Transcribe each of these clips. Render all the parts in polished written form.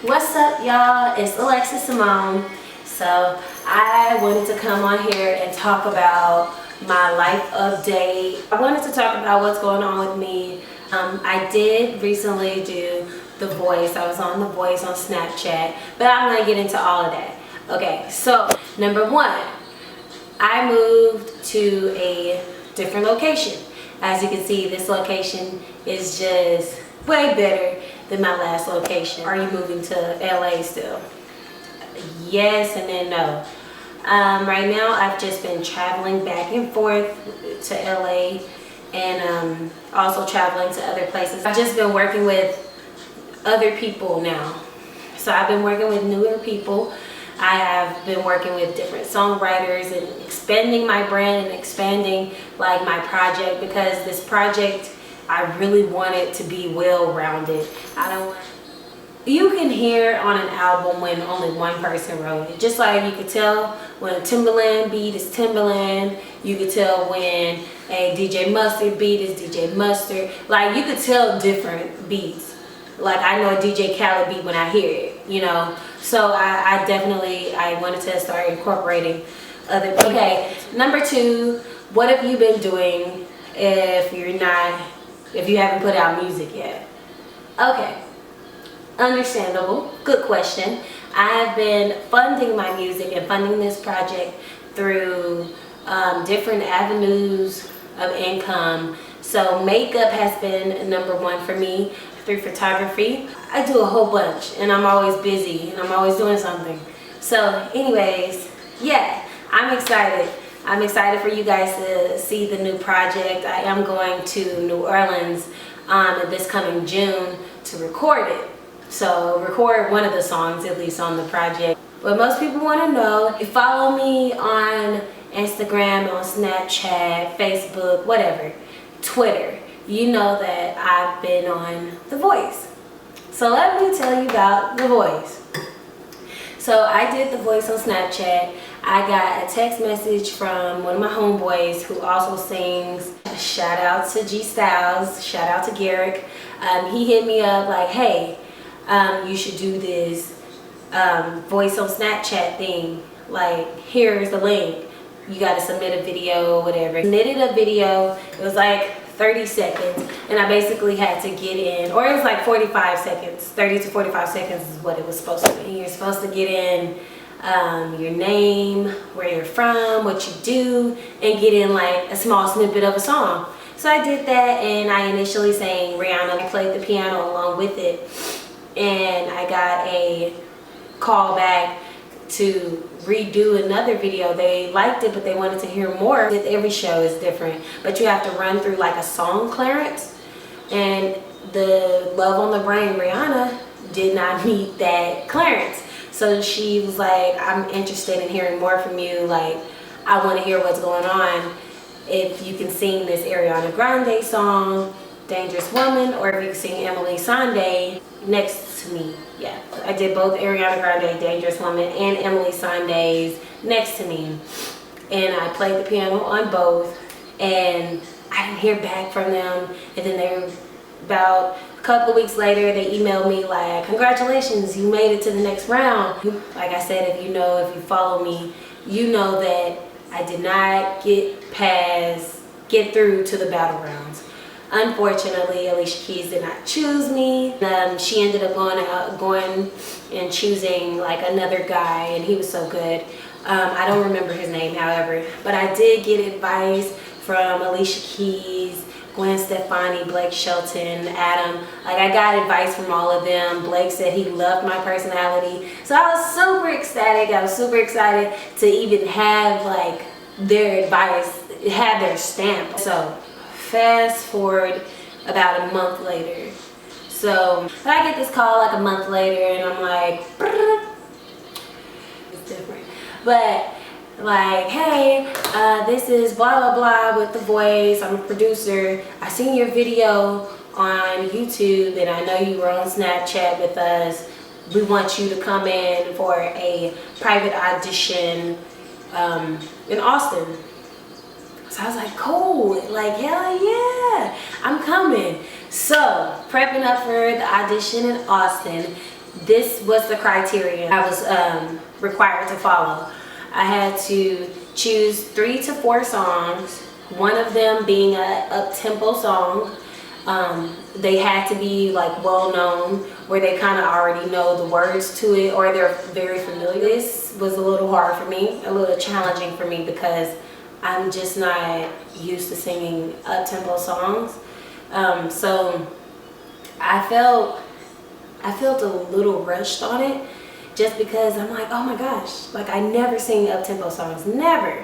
What's up, y'all? It's Alexis Simone. So I wanted to come on here and talk about my life update. I wanted to talk about what's going on with me. I did recently do The Voice. I was on The Voice on Snapchat, but I'm gonna get into all of that. Okay, so number one, I moved to a different location. As you can see, this location is just way better than my last location. Are you moving to LA still? Yes and then no. Right now I've just been traveling back and forth to LA and also traveling to other places. I've just been working with other people now. So I've been working with newer people. I have been working with different songwriters and expanding my brand and expanding like my project, because this project I really want it to be well-rounded. You can hear on an album when only one person wrote it. Just like you could tell when a Timbaland beat is Timbaland, you could tell when a DJ Mustard beat is DJ Mustard. Like, you could tell different beats. Like, I know a DJ Khaled beat when I hear it, you know. So I definitely wanted to start incorporating other people. Okay, number two, what have you been doing if you haven't put out music yet? Okay, understandable, good question. I've been funding my music and funding this project through different avenues of income. So makeup has been number one for me. Through photography, I do a whole bunch and I'm always busy and I'm always doing something. So anyways, yeah, I'm excited. I'm excited for you guys to see the new project. I am going to New Orleans this coming June to record it. So record one of the songs at least on the project. But most people want to know, if you follow me on Instagram, on Snapchat, Facebook, whatever, Twitter, you know that I've been on The Voice. So let me tell you about The Voice. So I did The Voice on Snapchat. I got a text message from one of my homeboys who also sings. Shout out to G Styles, shout out to Garrick. He hit me up like, hey, you should do this Voice on Snapchat thing. Like, here's the link. You gotta submit a video or whatever. Submitted a video. It was like 30 seconds, and I basically had to get in, or it was like 45 seconds, 30 to 45 seconds is what it was supposed to be. You're supposed to get in your name, where you're from, what you do, and get in like a small snippet of a song. So I did that, and I initially sang Rihanna. I played the piano along with it, and I got a call back to redo another video. They liked it, but they wanted to hear more. Every show is different, but you have to run through like a song clearance, and the Love on the Brain Rihanna did not meet that clearance. So she was like, I'm interested in hearing more from you. Like, I want to hear what's going on. If you can sing this Ariana Grande song, Dangerous Woman, or if you can sing Emily Sande Next to Me. Yeah, I did both Ariana Grande, Dangerous Woman, and Emily Sande's Next to Me. And I played the piano on both, and I didn't hear back from them. And then about a couple weeks later, they emailed me like, congratulations, you made it to the next round. Like I said, if you follow me, you know that I did not get through to the battle rounds. Unfortunately, Alicia Keys did not choose me. She ended up going and choosing like another guy, and he was so good. I don't remember his name, however, but I did get advice from Alicia Keys, Gwen Stefani, Blake Shelton, Adam. Like, I got advice from all of them. Blake said he loved my personality. So I was super ecstatic. I was super excited to even have like their advice, have their stamp. So fast forward about a month later. So I get this call like a month later, and I'm like, it's different. But like, hey, this is blah blah blah with The Voice. I'm a producer. I seen your video on YouTube, and I know you were on Snapchat with us. We want you to come in for a private audition in Austin. So I was like, cool, like, hell yeah, I'm coming. So prepping up for the audition in Austin, this was the criteria I was required to follow. I had to choose 3 to 4 songs, one of them being a up-tempo song. They had to be like well known, where they kind of already know the words to it or they're very familiar. This was a little hard for me, a little challenging for me, because I'm just not used to singing up-tempo songs. So I felt a little rushed on it, just because I'm like, oh my gosh, like I never sing up-tempo songs, never.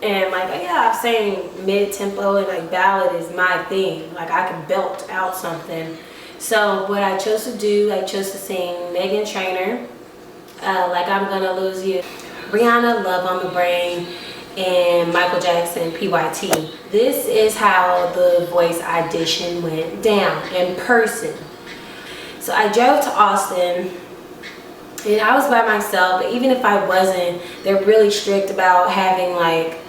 And like, yeah, I've sang mid-tempo and like ballad is my thing. Like I could belt out something. So what I chose to do, I chose to sing Meghan Trainor, Like I'm Gonna Lose You, Rihanna, Love on the Brain, and Michael Jackson, PYT. This is how the voice audition went down in person. So I drove to Austin, and I was by myself, but even if I wasn't, they're really strict about having like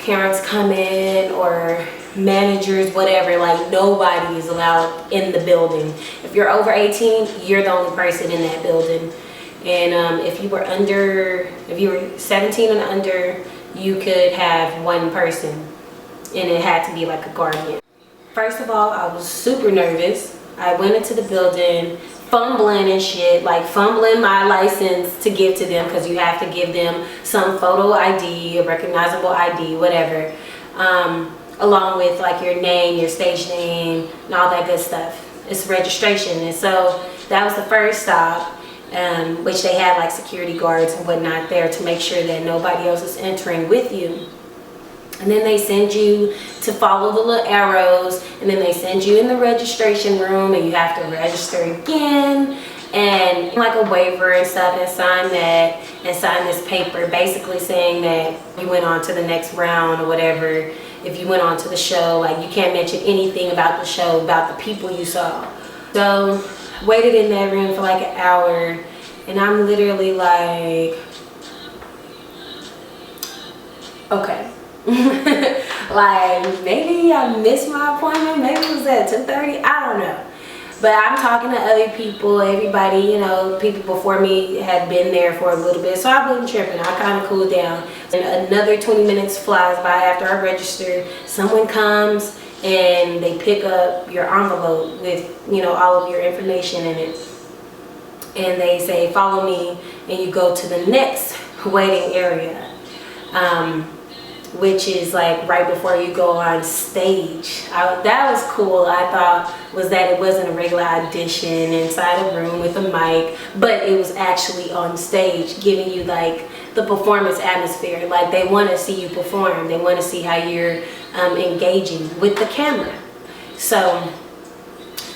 parents come in or managers, whatever. Like nobody is allowed in the building. If you're over 18, you're the only person in that building. And if you were 17 and under, you could have one person, and it had to be like a guardian. First of all, I was super nervous. I went into the building fumbling and shit, like fumbling my license to give to them, because you have to give them some photo ID, a recognizable ID, whatever, along with like your name, your stage name, and all that good stuff. It's registration. And so that was the first stop, which they had like security guards and whatnot there to make sure that nobody else is entering with you. And then they send you to follow the little arrows, and then they send you in the registration room, and you have to register again, and like a waiver and stuff, and sign that, and sign this paper basically saying that you went on to the next round or whatever. If you went on to the show, like you can't mention anything about the show, about the people you saw. So waited in that room for like an hour, and I'm literally like, okay. Like maybe I missed my appointment, maybe it was at 2:30, I don't know. But I'm talking to other people, everybody, you know, people before me had been there for a little bit, so I wasn't tripping. I kind of cooled down. And another 20 minutes flies by after I register. Someone comes and they pick up your envelope with, you know, all of your information in it, and they say follow me, and you go to the next waiting area, which is like right before you go on stage. That was cool. I thought was that it wasn't a regular audition inside a room with a mic, but it was actually on stage, giving you like the performance atmosphere. Like they want to see you perform. They want to see how you're engaging with the camera. So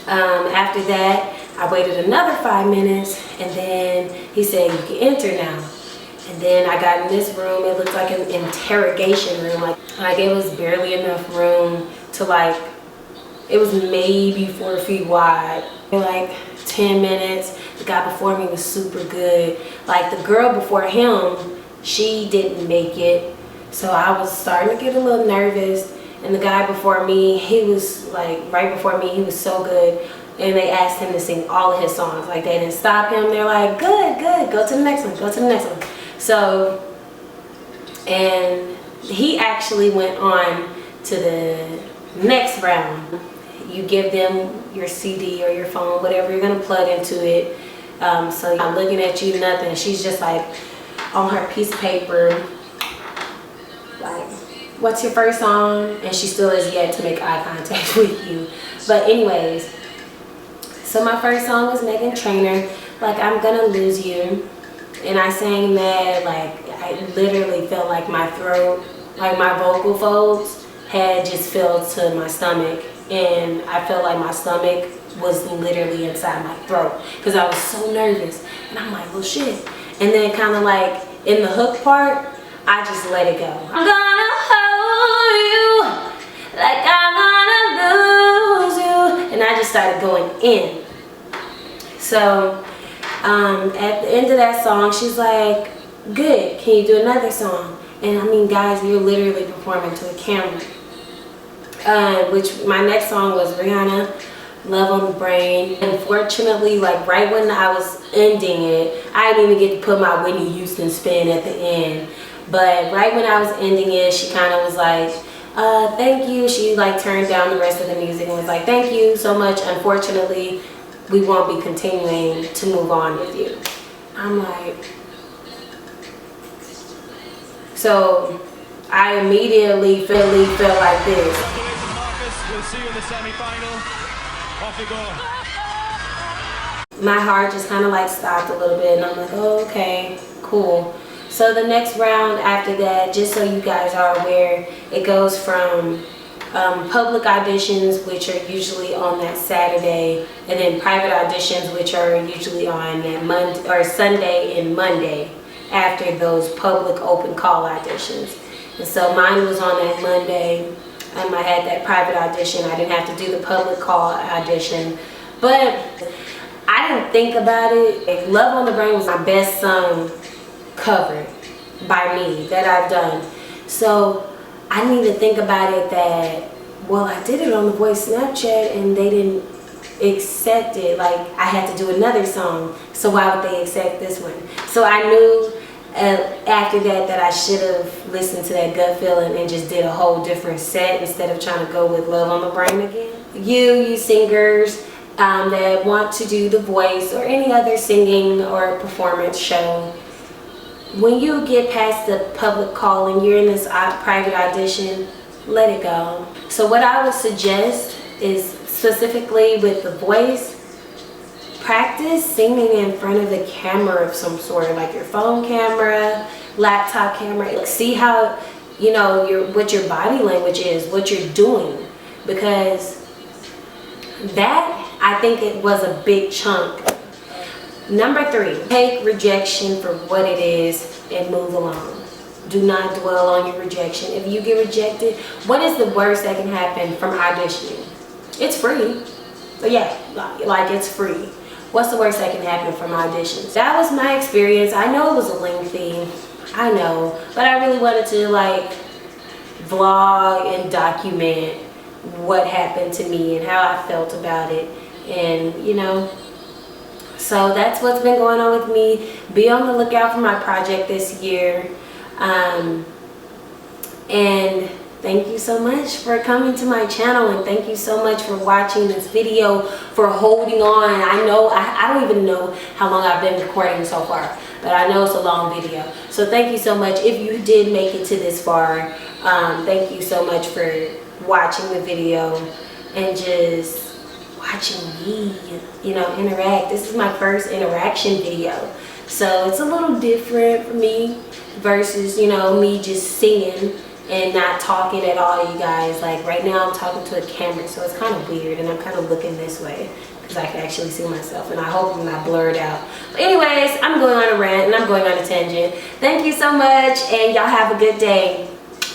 after that, I waited another 5 minutes, and then he said you can enter now. And then I got in this room. It looked like an interrogation room. Like it was barely enough room to like, it was maybe 4 feet wide. Like 10 minutes. The guy before me was super good. Like the girl before him, she didn't make it. So I was starting to get a little nervous. And the guy before me, he was like, right before me, he was so good. And they asked him to sing all of his songs. Like they didn't stop him. They're like, good, good, go to the next one, go to the next one. So, and he actually went on to the next round. You give them your CD or your phone, whatever you're gonna plug into it. So I'm looking at you, nothing. She's just like on her piece of paper, like, what's your first song? And she still has yet to make eye contact with you. But anyways, so my first song was Meghan Trainor, Like I'm Gonna Lose You. And I sang that, like, I literally felt like my throat, like my vocal folds had just filled to my stomach. And I felt like my stomach was literally inside my throat, because I was so nervous. And I'm like, well, shit. And then kind of like in the hook part, I just let it go. I'm gonna hold you like I'm gonna lose you. And I just started going in. So at the end of that song, she's like, good, can you do another song? And I mean, guys, you're literally performing to a camera. Which my next song was Rihanna, Love on the Brain. Unfortunately, like right when I was ending it, I didn't even get to put my Whitney Houston spin at the end. But right when I was ending it, she kind of was like, thank you. She like turned down the rest of the music and was like, thank you so much. Unfortunately, we won't be continuing to move on with you. I'm like, so I immediately felt like this. We'll see you in the semi-final. Off you go. My heart just kind of like stopped a little bit, and I'm like, oh, okay, cool. So the next round after that, just so you guys are aware, it goes from public auditions, which are usually on that Saturday, and then private auditions, which are usually on that Monday or Sunday and Monday after those public open call auditions. And so mine was on that Monday. I had that private audition. I didn't have to do the public call audition, but I didn't think about it. Love on the Brain was my best song covered by me that I've done. So I need to think about it that, well, I did it on The Voice Snapchat and they didn't accept it. Like, I had to do another song, so why would they accept this one? So I knew after that I should have listened to that gut feeling and just did a whole different set instead of trying to go with Love on the Brain again. You singers that want to do The Voice or any other singing or performance show, when you get past the public call and you're in this private audition, let it go. So what I would suggest is, specifically with The Voice, practice singing in front of a camera of some sort, like your phone camera, laptop camera. Like, see how, you know, what your body language is, what you're doing, because that, I think it was a big chunk. Number 3, take rejection for what it is and move along. Do not dwell on your rejection. If you get rejected, what is the worst that can happen from auditioning? It's free. But yeah, like it's free. What's the worst that can happen from auditions? That was my experience. I know it was lengthy, I know, but I really wanted to like vlog and document what happened to me and how I felt about it, and you know, so that's what's been going on with me. Be on the lookout for my project this year, and thank you so much for coming to my channel, and thank you so much for watching this video, for holding on. I know I don't even know how long I've been recording so far, but I know it's a long video, so thank you so much. If you did make it to this far, thank you so much for watching the video and just watching me, you know, interact. This is my first interaction video, so it's a little different for me versus, you know, me just singing and not talking at all, you guys. Like right now I'm talking to a camera, so it's kind of weird, and I'm kind of looking this way because I can actually see myself, and I hope I'm not blurred out. But anyways, I'm going on a rant and I'm going on a tangent. Thank you so much, and y'all have a good day.